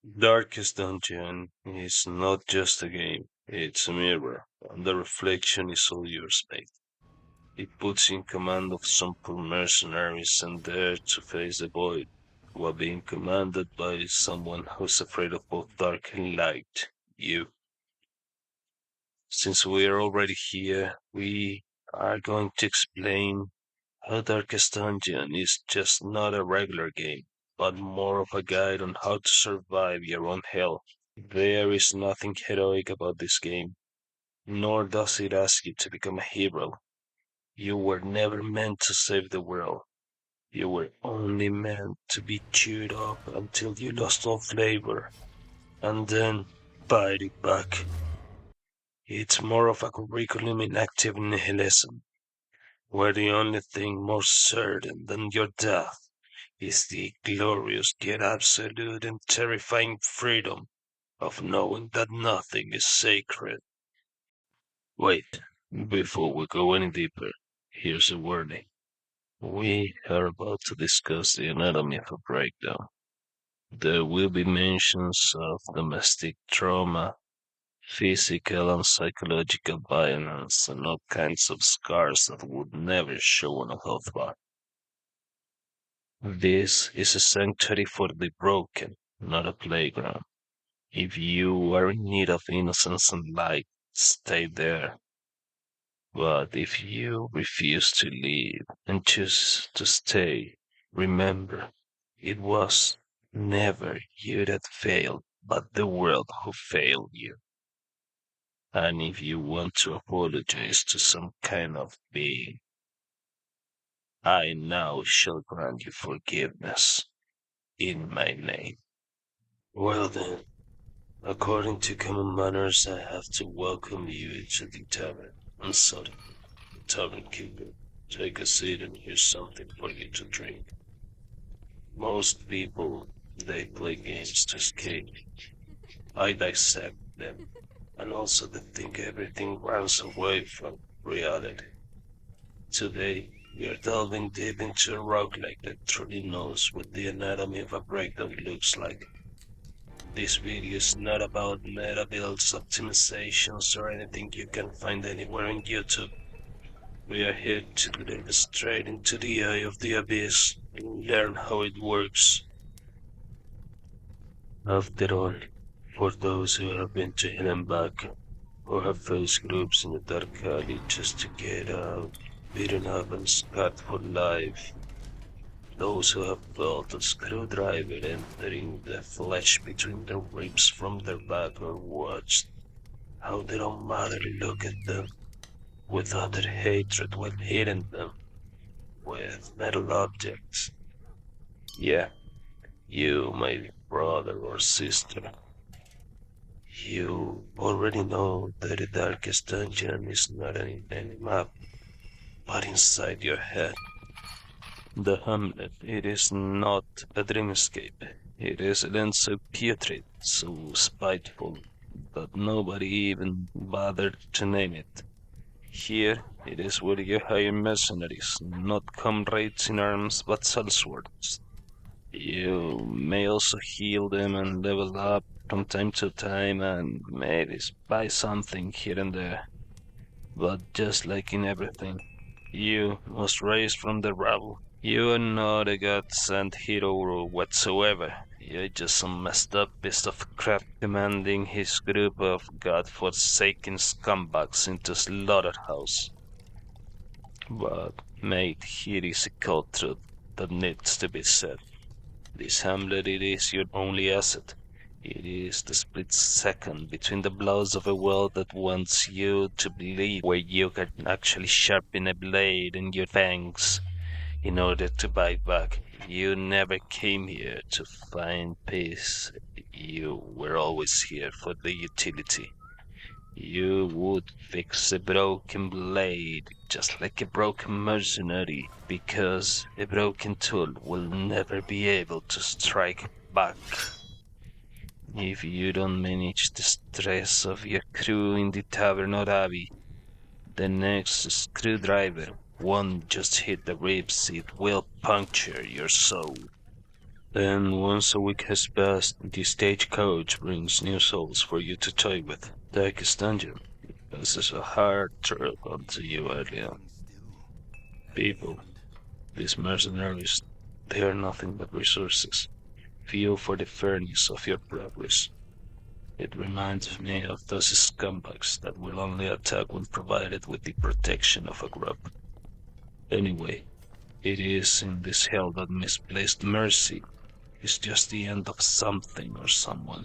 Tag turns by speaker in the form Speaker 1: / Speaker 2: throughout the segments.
Speaker 1: Darkest Dungeon is not just a game, it's a mirror, and the reflection is all yours, mate. It puts you in command of some poor mercenaries and dare to face the void, while being commanded by someone who's afraid of both dark and light, you. Since we are already here, we are going to explain how Darkest Dungeon is just not a regular game, but more of a guide on how to survive your own hell. There is nothing heroic about this game, nor does it ask you to become a hero. You were never meant to save the world. You were only meant to be chewed up until you lost all flavor, and then bite it back. It's more of a curriculum in active nihilism, where the only thing more certain than your death is the glorious yet absolute and terrifying freedom of knowing that nothing is sacred. Wait, before we go any deeper, here's a warning. We are about to discuss the anatomy of a breakdown. There will be mentions of domestic trauma, physical and psychological violence, and all kinds of scars that would never show on a health bar. This is a sanctuary for the broken, not a playground. If you are in need of innocence and light, stay there. But if you refuse to leave and choose to stay, remember, it was never you that failed, but the world who failed you. And if you want to apologize to some kind of being, I now shall grant you forgiveness in my name. Well then, according to common manners, I have to welcome you to the tavern. I'm sorry, the tavern keeper. Take a seat and here's something for you to drink. Most people, they play games to escape. I dissect them, and also they think everything runs away from reality. Today, we are delving deep into a roguelike that truly knows what the anatomy of a breakdown looks like. This video is not about metabuilds, optimizations, or anything you can find anywhere on YouTube. We are here to dive straight into the eye of the abyss and learn how it works. After all, for those who have been to hell and back, or have faced groups in the dark alley just to get out, beaten up and scarred for life, those who have felt a screwdriver entering the flesh between their ribs from their back or watched how their own mother looked at them with utter hatred while hitting them with metal objects. Yeah, you, my brother or sister, you already know that the darkest dungeon is not in any map, but inside your head. The Hamlet, it is not a dreamscape. It is a land so putrid, so spiteful, that nobody even bothered to name it. Here, it is where you hire mercenaries, not comrades in arms but sellswords. You may also heal them and level up from time to time and maybe buy something here and there. But just like in everything, you must rise from the rubble. You are not a god-sent hero whatsoever. You're just some messed up piece of crap commanding his group of god-forsaken scumbags into slaughterhouse. But, mate, here is a cold truth that needs to be said. This Hamlet, it is your only asset. It is the split second between the blows of a world that wants you to bleed, where you can actually sharpen a blade in your fangs in order to bite back. You never came here to find peace. You were always here for the utility. You would fix a broken blade just like a broken mercenary, because a broken tool will never be able to strike back. If you don't manage the stress of your crew in the Tavern or Abbey, the next screwdriver won't just hit the ribs, it will puncture your soul. Then, once a week has passed, the Stagecoach brings new souls for you to toy with. Darkest Dungeon. This is a hard trail onto you early on. People, these mercenaries, they are nothing but resources. Fuel for the furnace of your progress. It reminds me of those scumbags that will only attack when provided with the protection of a group. Anyway, it is in this hell that misplaced mercy is just the end of something or someone.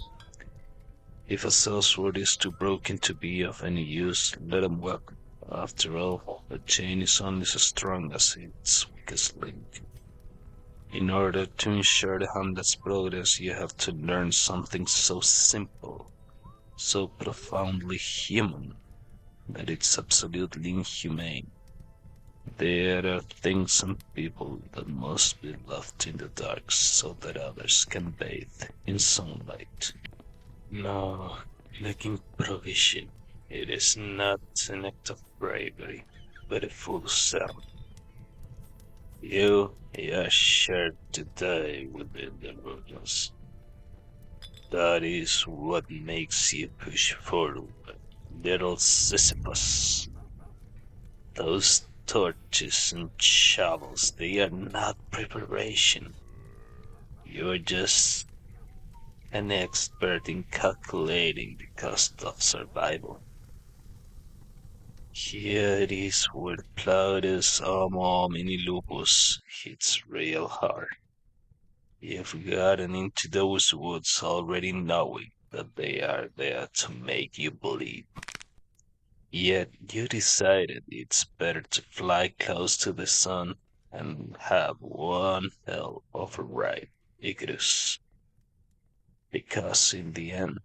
Speaker 1: If a sellsword is too broken to be of any use, let him walk. After all, a chain is only as strong as its weakest link. In order to ensure the Hamlet's progress, you have to learn something so simple, so profoundly human, that it's absolutely inhumane. There are things and people that must be left in the dark so that others can bathe in sunlight. No, lacking provision. It is not an act of bravery, but a fool's sound. You are sure to die within the ruins. That is what makes you push forward, little Sisyphus. Those torches and shovels, they are not preparation. You're just an expert in calculating the cost of survival. Here it is where Plautus homo homini lupus hits real hard. You've gotten into those woods already knowing that they are there to make you bleed. Yet you decided it's better to fly close to the sun and have one hell of a ride, Icarus. Because in the end,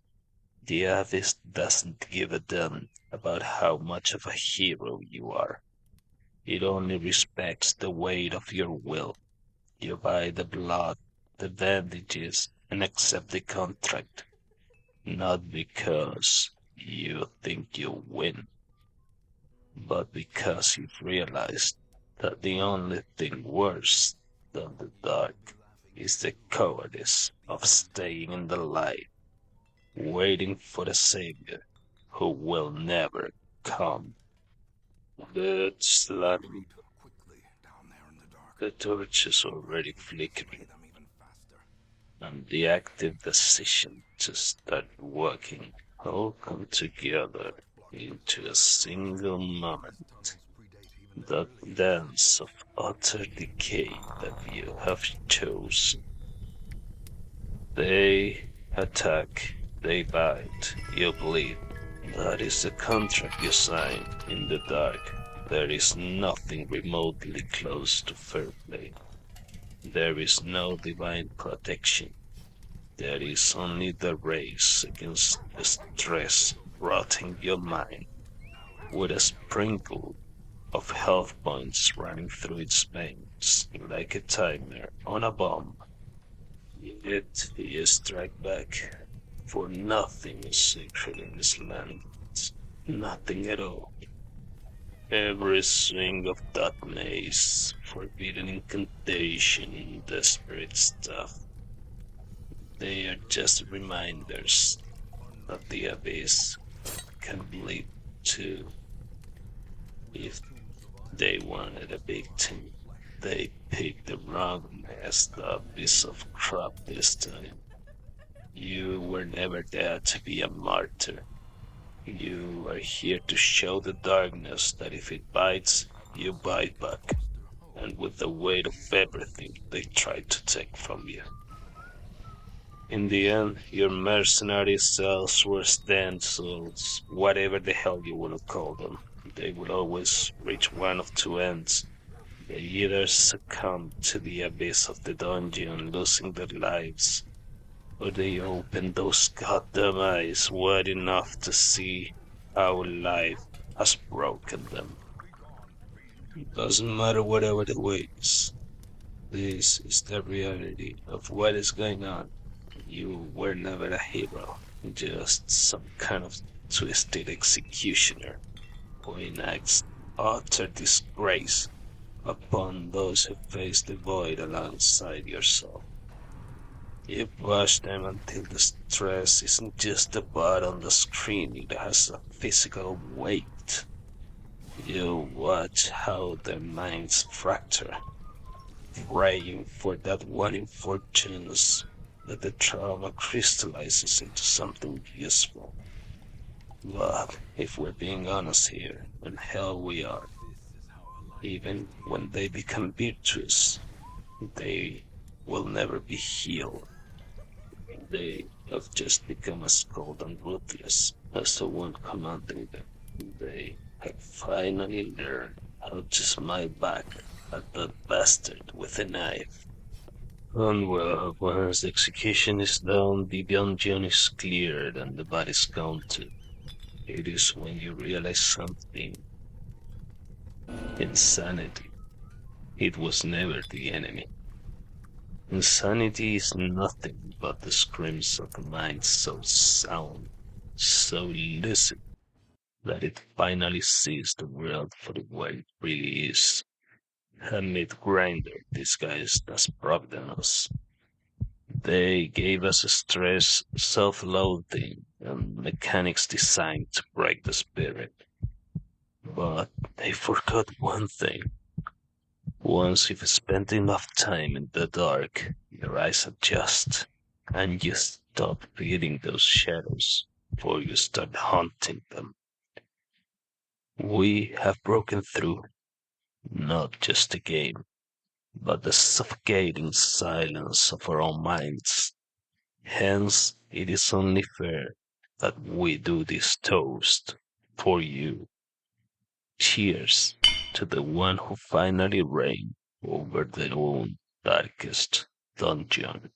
Speaker 1: the abyss doesn't give a damn about how much of a hero you are. It only respects the weight of your will. You buy the blood, the bandages, and accept the contract. Not because you think you'll win, but because you've realized that the only thing worse than the dark is the cowardice of staying in the light, waiting for the savior who will never come. That's likely. The torch is already flickering, and the active decision to start working all come together into a single moment. The dance of utter decay that you have chosen. They attack, they bite, you bleed. That is the contract you sign in the dark. There is nothing remotely close to fair play. There is no divine protection. There is only the race against the stress rotting your mind, with a sprinkle of health points running through its veins like a timer on a bomb. Yet you strike back, for nothing is sacred in this land. Nothing at all. Every swing of that mace, forbidden incantation, desperate stuff. They are just reminders that the abyss can bleed too. If they wanted a victim, they picked the wrong messed up piece of crap this time. You were never there to be a martyr. You are here to show the darkness that if it bites, you bite back, and with the weight of everything they tried to take from you. In the end, your mercenary selves were stencils, whatever the hell you want to call them. They will always reach one of two ends. They either succumb to the abyss of the dungeon, losing their lives, or they open those goddamn eyes wide enough to see how life has broken them. It doesn't matter whatever the ways. This is the reality of what is going on. You were never a hero, just some kind of twisted executioner who enacts utter disgrace upon those who face the void alongside yourself. You push them until the stress isn't just a bar on the screen, it has a physical weight. You watch how their minds fracture, praying for that one infortunate that the trauma crystallizes into something useful. But if we're being honest here, and hell we are, even when they become virtuous, they will never be healed. They have just become as cold and ruthless as the one commanding them. They have finally learned how to smile back at that bastard with a knife. And well, once the execution is done, the dungeon is cleared and the body's counted. It is when you realize something. Insanity. It was never the enemy. Insanity is nothing but the screams of a mind so sound, so lucid, that it finally sees the world for what it really is. A meat grinder disguised as providence. They gave us a stress, self-loathing, and mechanics designed to break the spirit. But they forgot one thing. Once you've spent enough time in the dark, your eyes adjust, and you stop feeding those shadows before you start haunting them. We have broken through, not just the game, but the suffocating silence of our own minds. Hence, it is only fair that we do this toast for you. Cheers to the one who finally reigned over their own darkest dungeon.